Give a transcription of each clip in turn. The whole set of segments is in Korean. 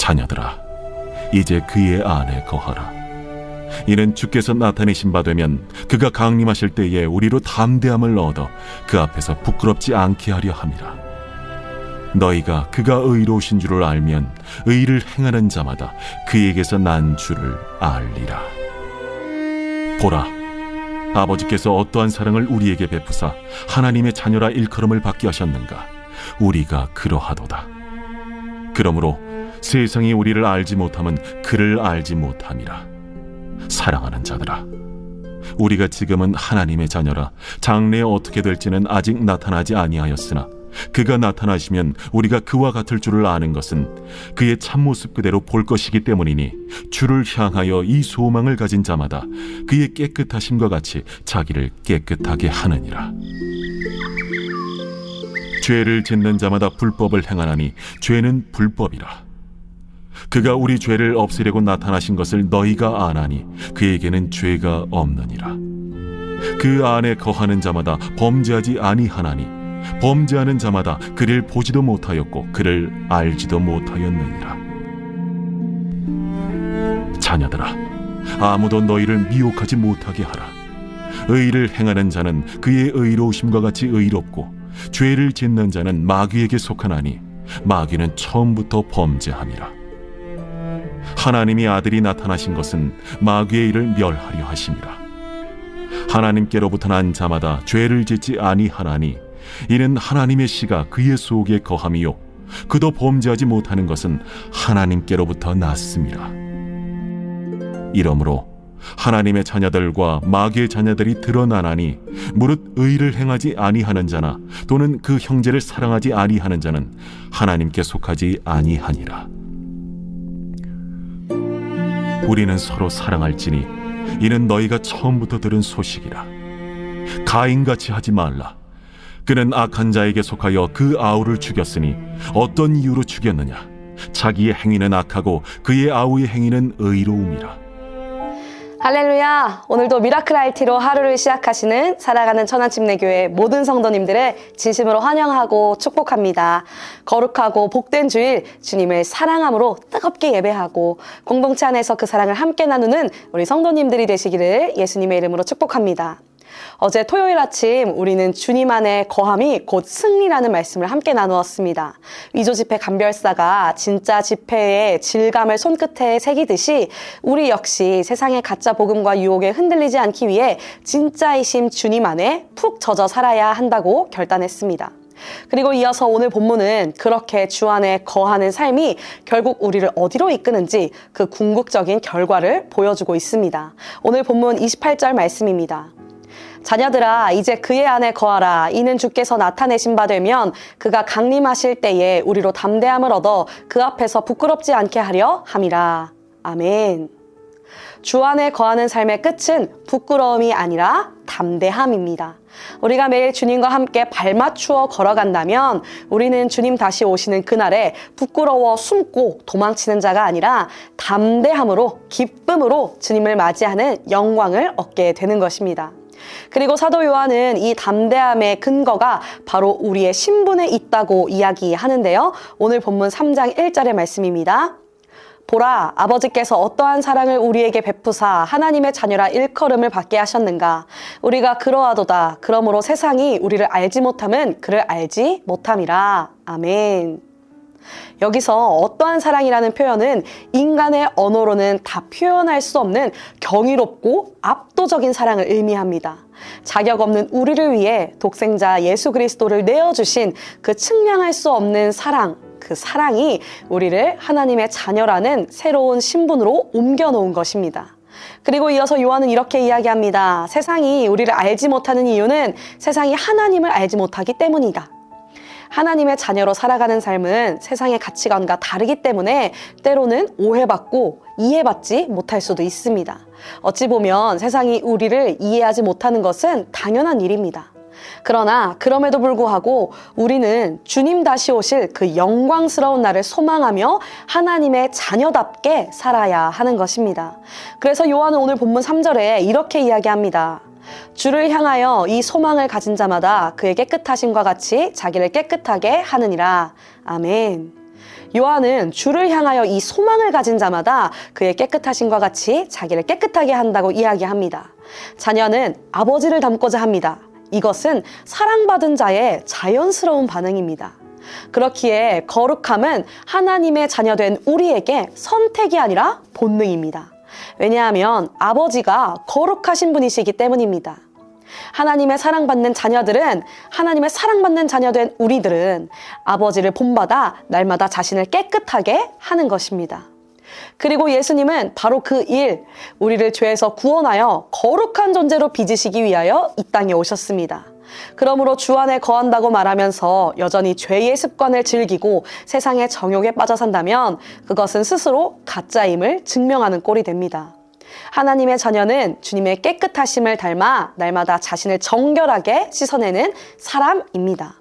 자녀들아, 이제 그의 안에 거하라. 이는 주께서 나타내신 바 되면 그가 강림하실 때에 우리로 담대함을 얻어 그 앞에서 부끄럽지 않게 하려 함이라. 너희가 그가 의로우신 줄을 알면 의를 행하는 자마다 그에게서 난 줄을 알리라. 보라, 아버지께서 어떠한 사랑을 우리에게 베푸사 하나님의 자녀라 일컬음을 받게 하셨는가. 우리가 그러하도다. 그러므로 세상이 우리를 알지 못함은 그를 알지 못함이라. 사랑하는 자들아, 우리가 지금은 하나님의 자녀라. 장래에 어떻게 될지는 아직 나타나지 아니하였으나 그가 나타나시면 우리가 그와 같을 줄을 아는 것은 그의 참모습 그대로 볼 것이기 때문이니 주를 향하여 이 소망을 가진 자마다 그의 깨끗하심과 같이 자기를 깨끗하게 하느니라. 죄를 짓는 자마다 불법을 행하나니 죄는 불법이라. 그가 우리 죄를 없애려고 나타나신 것을 너희가 아나니 그에게는 죄가 없느니라. 그 안에 거하는 자마다 범죄하지 아니하나니 범죄하는 자마다 그를 보지도 못하였고 그를 알지도 못하였느니라. 자녀들아, 아무도 너희를 미혹하지 못하게 하라. 의를 행하는 자는 그의 의로우심과 같이 의롭고 죄를 짓는 자는 마귀에게 속하나니 마귀는 처음부터 범죄함이라. 하나님이 아들이 나타나신 것은 마귀의 일을 멸하려 하심이라. 하나님께로부터 난 자마다 죄를 짓지 아니하나니 이는 하나님의 씨가 그의 속에 거함이요 그도 범죄하지 못하는 것은 하나님께로부터 났음이라. 이러므로 하나님의 자녀들과 마귀의 자녀들이 드러나나니 무릇 의를 행하지 아니하는 자나 또는 그 형제를 사랑하지 아니하는 자는 하나님께 속하지 아니하니라. 우리는 서로 사랑할지니 이는 너희가 처음부터 들은 소식이라. 가인같이 하지 말라. 그는 악한 자에게 속하여 그 아우를 죽였으니 어떤 이유로 죽였느냐? 자기의 행위는 악하고 그의 아우의 행위는 의로움이라. 할렐루야! 오늘도 미라클 RT로 하루를 시작하시는 살아가는 천안침례교회 모든 성도님들을 진심으로 환영하고 축복합니다. 거룩하고 복된 주일, 주님을 사랑함으로 뜨겁게 예배하고 공동체 안에서 그 사랑을 함께 나누는 우리 성도님들이 되시기를 예수님의 이름으로 축복합니다. 어제 토요일 아침 우리는 주님 안에 거함이 곧 승리라는 말씀을 함께 나누었습니다. 위조 지폐 감별사가 진짜 지폐의 질감을 손끝에 새기듯이 우리 역시 세상의 가짜 복음과 유혹에 흔들리지 않기 위해 진짜이심 주님 안에 푹 젖어 살아야 한다고 결단했습니다. 그리고 이어서 오늘 본문은 그렇게 주 안에 거하는 삶이 결국 우리를 어디로 이끄는지 그 궁극적인 결과를 보여주고 있습니다. 오늘 본문 28절 말씀입니다. 자녀들아, 이제 그의 안에 거하라. 이는 주께서 나타내신 바 되면 그가 강림하실 때에 우리로 담대함을 얻어 그 앞에서 부끄럽지 않게 하려 함이라. 아멘. 주 안에 거하는 삶의 끝은 부끄러움이 아니라 담대함입니다. 우리가 매일 주님과 함께 발맞추어 걸어간다면 우리는 주님 다시 오시는 그날에 부끄러워 숨고 도망치는 자가 아니라 담대함으로 기쁨으로 주님을 맞이하는 영광을 얻게 되는 것입니다. 그리고 사도 요한은 이 담대함의 근거가 바로 우리의 신분에 있다고 이야기하는데요. 오늘 본문 3장 1절의 말씀입니다. 보라, 아버지께서 어떠한 사랑을 우리에게 베푸사 하나님의 자녀라 일컬음을 받게 하셨는가. 우리가 그러하도다. 그러므로 세상이 우리를 알지 못함은 그를 알지 못함이라. 아멘. 여기서 어떠한 사랑이라는 표현은 인간의 언어로는 다 표현할 수 없는 경이롭고 압도적인 사랑을 의미합니다. 자격 없는 우리를 위해 독생자 예수 그리스도를 내어주신 그 측량할 수 없는 사랑, 그 사랑이 우리를 하나님의 자녀라는 새로운 신분으로 옮겨놓은 것입니다. 그리고 이어서 요한은 이렇게 이야기합니다. 세상이 우리를 알지 못하는 이유는 세상이 하나님을 알지 못하기 때문이다. 하나님의 자녀로 살아가는 삶은 세상의 가치관과 다르기 때문에 때로는 오해받고 이해받지 못할 수도 있습니다. 어찌 보면 세상이 우리를 이해하지 못하는 것은 당연한 일입니다. 그러나 그럼에도 불구하고 우리는 주님 다시 오실 그 영광스러운 날을 소망하며 하나님의 자녀답게 살아야 하는 것입니다. 그래서 요한은 오늘 본문 3절에 이렇게 이야기합니다. 주를 향하여 이 소망을 가진 자마다 그의 깨끗하심과 같이 자기를 깨끗하게 하느니라. 아멘. 요한은 주를 향하여 이 소망을 가진 자마다 그의 깨끗하심과 같이 자기를 깨끗하게 한다고 이야기합니다. 자녀는 아버지를 닮고자 합니다. 이것은 사랑받은 자의 자연스러운 반응입니다. 그렇기에 거룩함은 하나님의 자녀된 우리에게 선택이 아니라 본능입니다. 왜냐하면 아버지가 거룩하신 분이시기 때문입니다. 하나님의 사랑받는 자녀들은, 하나님의 사랑받는 자녀된 우리들은 아버지를 본받아 날마다 자신을 깨끗하게 하는 것입니다. 그리고 예수님은 바로 그 일, 우리를 죄에서 구원하여 거룩한 존재로 빚으시기 위하여 이 땅에 오셨습니다. 그러므로 주 안에 거한다고 말하면서 여전히 죄의 습관을 즐기고 세상의 정욕에 빠져 산다면 그것은 스스로 가짜임을 증명하는 꼴이 됩니다. 하나님의 자녀는 주님의 깨끗하심을 닮아 날마다 자신을 정결하게 씻어내는 사람입니다.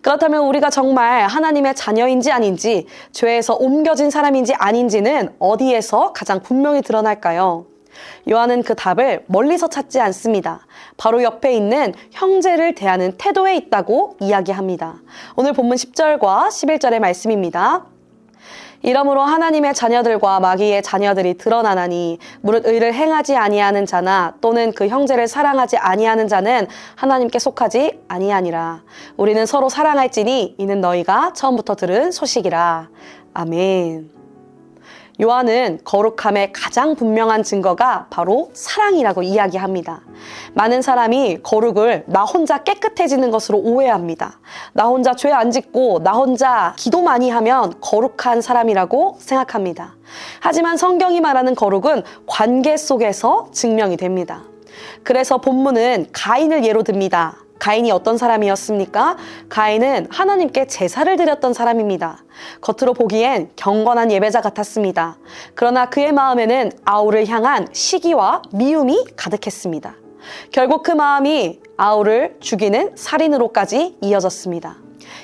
그렇다면 우리가 정말 하나님의 자녀인지 아닌지, 죄에서 옮겨진 사람인지 아닌지는 어디에서 가장 분명히 드러날까요? 요한은 그 답을 멀리서 찾지 않습니다. 바로 옆에 있는 형제를 대하는 태도에 있다고 이야기합니다. 오늘 본문 10절과 11절의 말씀입니다. 이러므로 하나님의 자녀들과 마귀의 자녀들이 드러나나니 무릇 의를 행하지 아니하는 자나 또는 그 형제를 사랑하지 아니하는 자는 하나님께 속하지 아니하니라. 우리는 서로 사랑할지니 이는 너희가 처음부터 들은 소식이라. 아멘. 요한은 거룩함의 가장 분명한 증거가 바로 사랑이라고 이야기합니다. 많은 사람이 거룩을 나 혼자 깨끗해지는 것으로 오해합니다. 나 혼자 죄 안 짓고 나 혼자 기도 많이 하면 거룩한 사람이라고 생각합니다. 하지만 성경이 말하는 거룩은 관계 속에서 증명이 됩니다. 그래서 본문은 가인을 예로 듭니다. 가인이 어떤 사람이었습니까? 가인은 하나님께 제사를 드렸던 사람입니다. 겉으로 보기엔 경건한 예배자 같았습니다. 그러나 그의 마음에는 아울을 향한 시기와 미움이 가득했습니다. 결국 그 마음이 아울을 죽이는 살인으로까지 이어졌습니다.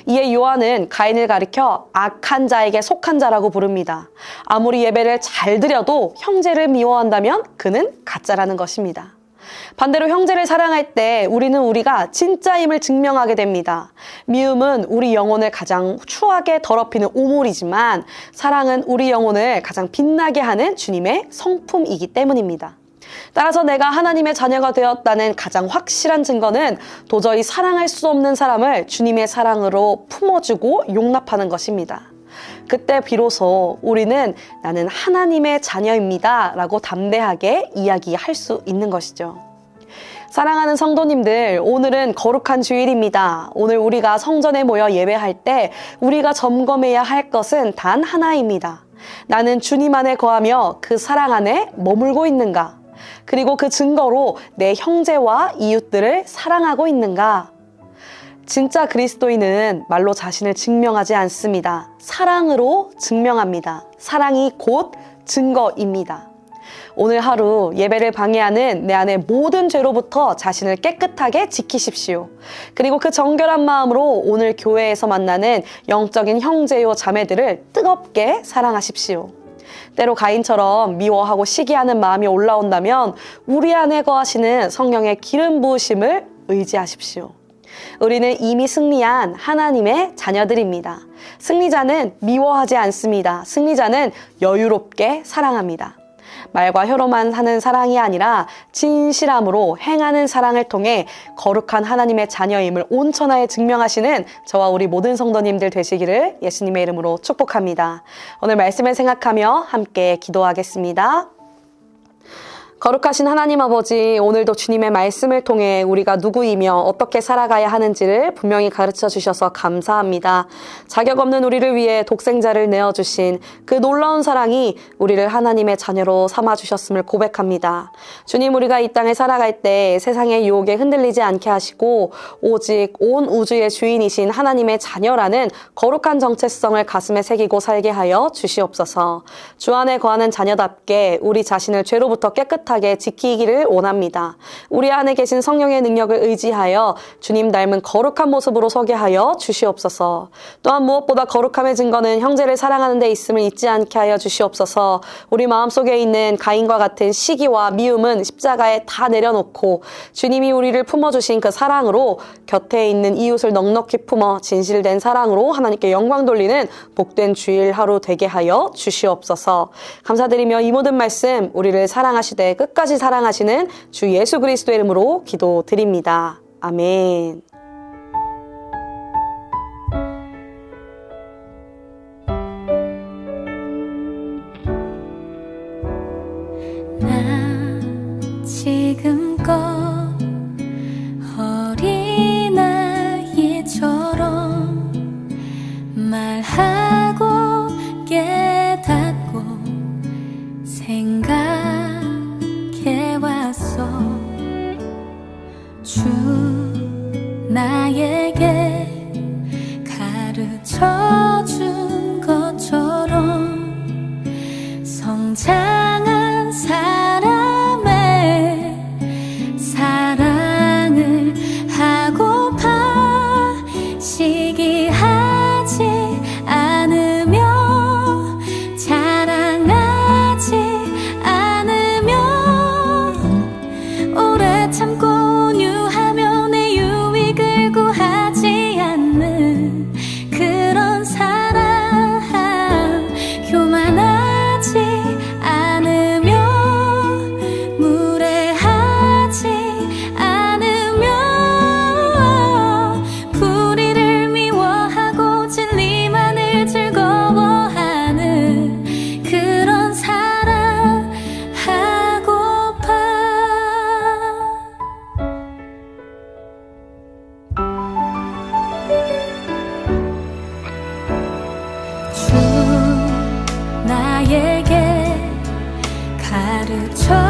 이에 요한은 가인을 가리켜 악한 자에게 속한 자라고 부릅니다. 아무리 예배를 잘 드려도 형제를 미워한다면 그는 가짜라는 것입니다. 반대로 형제를 사랑할 때 우리는 우리가 진짜임을 증명하게 됩니다. 미움은 우리 영혼을 가장 추하게 더럽히는 오물이지만 사랑은 우리 영혼을 가장 빛나게 하는 주님의 성품이기 때문입니다. 따라서 내가 하나님의 자녀가 되었다는 가장 확실한 증거는 도저히 사랑할 수 없는 사람을 주님의 사랑으로 품어주고 용납하는 것입니다. 그때 비로소 우리는 나는 하나님의 자녀입니다 라고 담대하게 이야기할 수 있는 것이죠. 사랑하는 성도님들, 오늘은 거룩한 주일입니다. 오늘 우리가 성전에 모여 예배할 때 우리가 점검해야 할 것은 단 하나입니다. 나는 주님 안에 거하며 그 사랑 안에 머물고 있는가? 그리고 그 증거로 내 형제와 이웃들을 사랑하고 있는가? 진짜 그리스도인은 말로 자신을 증명하지 않습니다. 사랑으로 증명합니다. 사랑이 곧 증거입니다. 오늘 하루 예배를 방해하는 내 안의 모든 죄로부터 자신을 깨끗하게 지키십시오. 그리고 그 정결한 마음으로 오늘 교회에서 만나는 영적인 형제요 자매들을 뜨겁게 사랑하십시오. 때로 가인처럼 미워하고 시기하는 마음이 올라온다면 우리 안에 거하시는 성령의 기름 부으심을 의지하십시오. 우리는 이미 승리한 하나님의 자녀들입니다. 승리자는 미워하지 않습니다. 승리자는 여유롭게 사랑합니다. 말과 혀로만 하는 사랑이 아니라 진실함으로 행하는 사랑을 통해 거룩한 하나님의 자녀임을 온천하에 증명하시는 저와 우리 모든 성도님들 되시기를 예수님의 이름으로 축복합니다. 오늘 말씀을 생각하며 함께 기도하겠습니다. 거룩하신 하나님 아버지, 오늘도 주님의 말씀을 통해 우리가 누구이며 어떻게 살아가야 하는지를 분명히 가르쳐 주셔서 감사합니다. 자격 없는 우리를 위해 독생자를 내어주신 그 놀라운 사랑이 우리를 하나님의 자녀로 삼아주셨음을 고백합니다. 주님, 우리가 이 땅에 살아갈 때 세상의 유혹에 흔들리지 않게 하시고 오직 온 우주의 주인이신 하나님의 자녀라는 거룩한 정체성을 가슴에 새기고 살게 하여 주시옵소서. 주 안에 거하는 자녀답게 우리 자신을 죄로부터 깨끗하게 깨끗하게 지키기를 원합니다. 우리 안에 계신 성령의 능력을 의지하여 주님 닮은 거룩한 모습으로 서게 하여 주시옵소서. 또한 무엇보다 거룩함의 증거는 형제를 사랑하는 데 있음을 잊지 않게 하여 주시옵소서. 우리 마음속에 있는 가인과 같은 시기와 미움은 십자가에 다 내려놓고 주님이 우리를 품어주신 그 사랑으로 곁에 있는 이웃을 넉넉히 품어 진실된 사랑으로 하나님께 영광 돌리는 복된 주일 하루 되게 하여 주시옵소서. 감사드리며 이 모든 말씀 우리를 사랑하시되 끝까지 사랑하시는 주 예수 그리스도의 이름으로 기도드립니다. 아멘. 나 지금껏 어린아이처럼 말하고 깨닫고 생각해왔어. 주 나에게 가르쳐준 것처럼 성장한 사람의 사랑을 하고파 시기하지 않으며 자랑하지 않으며 오래 참고 온유하며 내 유익을 구하지 않는 그런 사랑, 교만하지 않으며 무례하지 않으며 불의를 미워하고 진리만을 즐거워하는 그런 사랑 하고파. 주 나에게 가르쳐